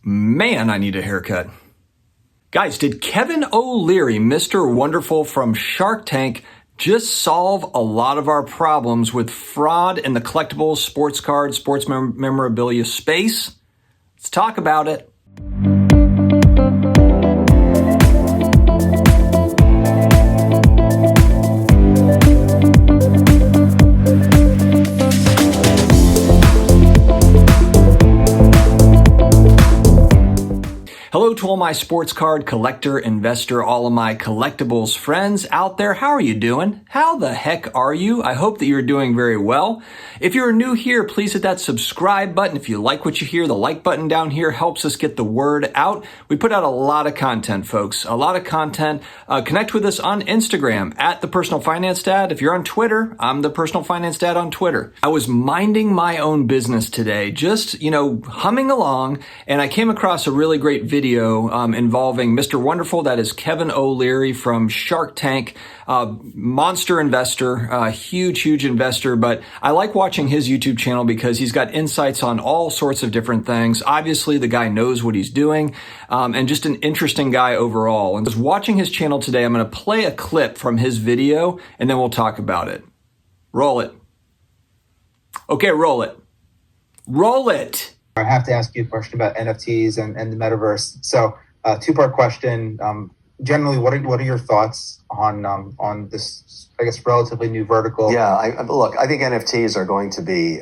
Man, I need a haircut. Guys, did Kevin OLeary, Mr. Wonderful from Shark Tank, just solve a lot of our problems with fraud in the collectibles, sports cards, sports memorabilia space? Let's talk about it. Hello to all my sports card collector, investor, all of my collectibles friends out there. How are you doing? How the heck are you? I hope that you're doing very well. If you're new here, please hit that subscribe button. If you like what you hear, the like button down here helps us get the word out. We put out a lot of content, folks. A lot of content. Connect with us on Instagram at The Personal Finance Dad. If you're on Twitter, I'm The Personal Finance Dad on Twitter. I was minding my own business today, just, humming along, and I came across a really great video involving Mr. Wonderful. That is Kevin OLeary from Shark Tank, monster investor, huge investor. But I like watching his YouTube channel because he's got insights on all sorts of different things. Obviously, the guy knows what he's doing, and just an interesting guy overall. And just watching his channel today, I'm going to play a clip from his video, and then we'll talk about it. Roll it. Okay, roll it. Roll it. I have to ask you a question about NFTs and the metaverse. So, two-part question. Generally, what are your thoughts on this, I guess, relatively new vertical? Yeah, I think NFTs are going to be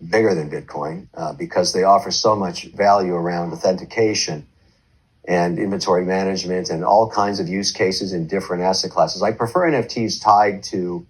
bigger than Bitcoin because they offer so much value around authentication and inventory management and all kinds of use cases in different asset classes. I prefer NFTs tied to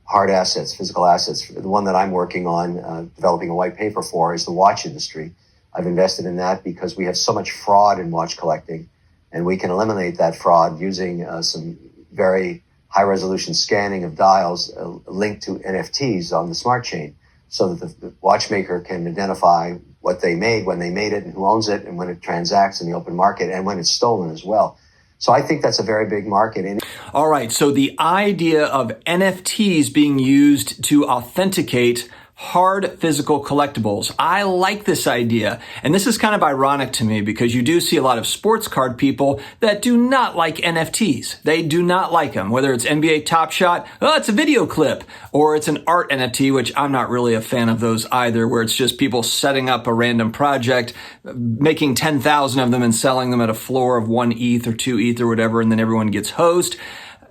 hard assets, physical assets. The one that I'm working on, developing a white paper for, is the watch industry. I've invested in that because we have so much fraud in watch collecting, and we can eliminate that fraud using some very high-resolution scanning of dials linked to NFTs on the smart chain, so that the watchmaker can identify what they made, when they made it, and who owns it, and when it transacts in the open market, and when it's stolen as well. So I think that's a very big market. All right, so the idea of NFTs being used to authenticate hard physical collectibles. I like this idea. And this is kind of ironic to me because you do see a lot of sports card people that do not like NFTs. They do not like them. Whether it's NBA Top Shot, it's a video clip, or it's an art NFT, which I'm not really a fan of those either, where it's just people setting up a random project, making 10,000 of them and selling them at a floor of 1 ETH or 2 ETH or whatever, and then everyone gets hosed.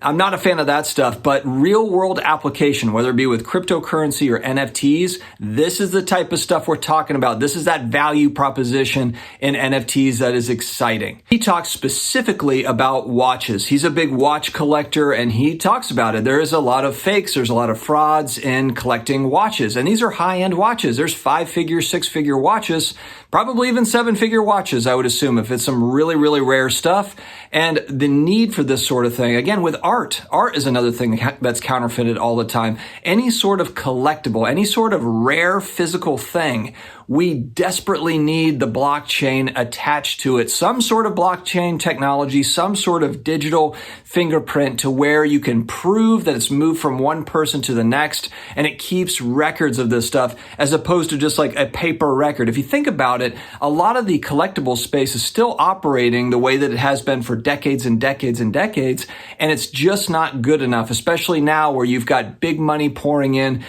I'm not a fan of that stuff, but real world application, whether it be with cryptocurrency or NFTs, this is the type of stuff we're talking about. This is that value proposition in NFTs that is exciting. He talks specifically about watches. He's a big watch collector and he talks about it. There is a lot of fakes. There's a lot of frauds in collecting watches, and these are high-end watches. There's 5-figure, 6-figure watches, probably even 7-figure watches, I would assume, if it's some really rare stuff. And the need for this sort of thing, again, with art is another thing that's counterfeited all the time. Any sort of collectible, any sort of rare physical thing, we desperately need the blockchain attached to it. Some sort of blockchain technology, some sort of digital fingerprint to where you can prove that it's moved from one person to the next, and it keeps records of this stuff as opposed to just like a paper record. If you think about it, a lot of the collectible space is still operating the way that it has been for decades and decades and decades, and it's just not good enough, especially now where you've got big money pouring in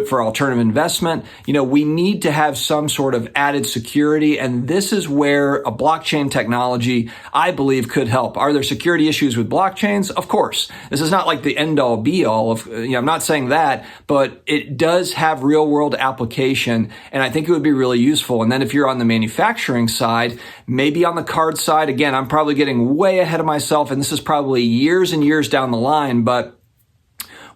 for alternative investment. We need to have some sort of added security, and this is where a blockchain technology, I believe, could help. Are there security issues with blockchains? Of course. This is not like the end-all be-all of, I'm not saying that, but it does have real-world application, and I think it would be really useful. And then if you're on the manufacturing side, maybe on the card side, again, I'm probably getting way ahead of myself, and this is probably years and years down the line, but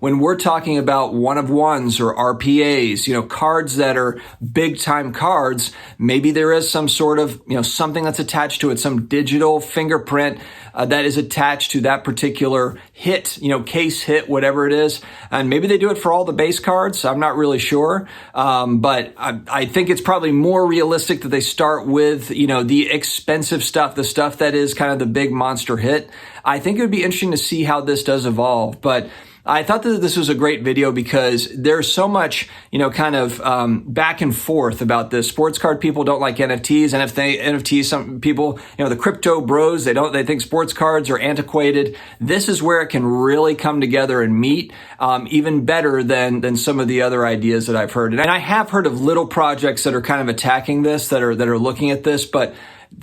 when we're talking about one-of-ones or RPAs, cards that are big-time cards, maybe there is some sort of, something that's attached to it, some digital fingerprint that is attached to that particular hit, case hit, whatever it is. And maybe they do it for all the base cards. I'm not really sure. But I think it's probably more realistic that they start with, the expensive stuff, the stuff that is kind of the big monster hit. I think it would be interesting to see how this does evolve. But I thought that this was a great video because there's so much, kind of back and forth about this. Sports card people don't like NFTs. NFTs, some people, the crypto bros, they think sports cards are antiquated. This is where it can really come together and meet, even better than some of the other ideas that I've heard. And I have heard of little projects that are kind of attacking this, that are looking at this, but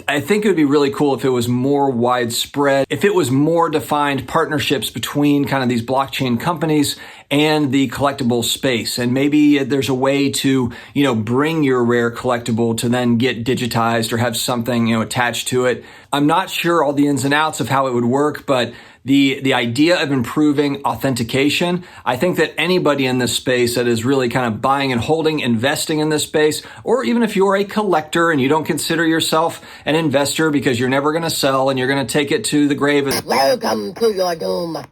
I think it would be really cool if it was more widespread, if it was more defined partnerships between kind of these blockchain companies and the collectible space. And maybe there's a way to, bring your rare collectible to then get digitized or have something, attached to it. I'm not sure all the ins and outs of how it would work, but the idea of improving authentication, I think that anybody in this space that is really kind of buying and holding, investing in this space, or even if you're a collector and you don't consider yourself an investor because you're never going to sell and you're going to take it to the grave. Welcome to your doom.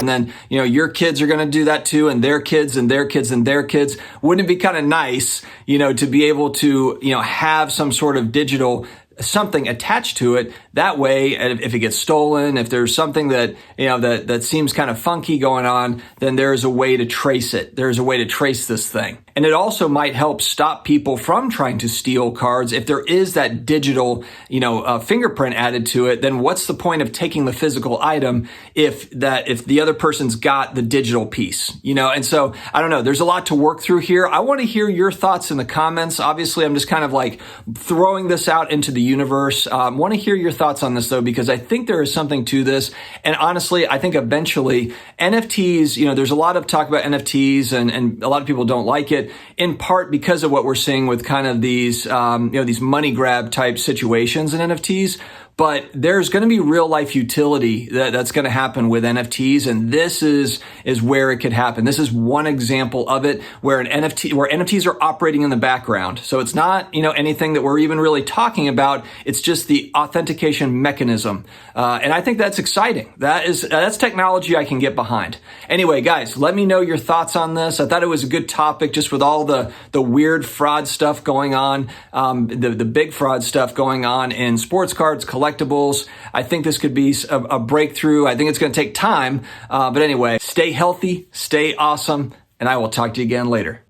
And then, your kids are going to do that too, and their kids and their kids and their kids. Wouldn't it be kind of nice, to be able to, have some sort of digital something attached to it? That way, if it gets stolen, if there's something that, that seems kind of funky going on, then there's a way to trace it. There's a way to trace this thing. And it also might help stop people from trying to steal cards. If there is that digital, fingerprint added to it, then what's the point of taking the physical item if the other person's got the digital piece, And so, I don't know, there's a lot to work through here. I want to hear your thoughts in the comments. Obviously, I'm just kind of like throwing this out into the universe. Want to hear your thoughts on this though, because I think there is something to this. And honestly, I think eventually NFTs, there's a lot of talk about NFTs and a lot of people don't like it, in part because of what we're seeing with kind of these, these money grab type situations in NFTs. But there's going to be real life utility that's going to happen with NFTs, and this is where it could happen. This is one example of it where NFTs are operating in the background. So it's not anything that we're even really talking about. It's just the authentication mechanism, and I think that's exciting. That's technology I can get behind. Anyway, guys, let me know your thoughts on this. I thought it was a good topic, just with all the weird fraud stuff going on, the big fraud stuff going on in sports cards, collectibles. I think this could be a breakthrough. I think it's going to take time. But anyway, stay healthy, stay awesome, and I will talk to you again later.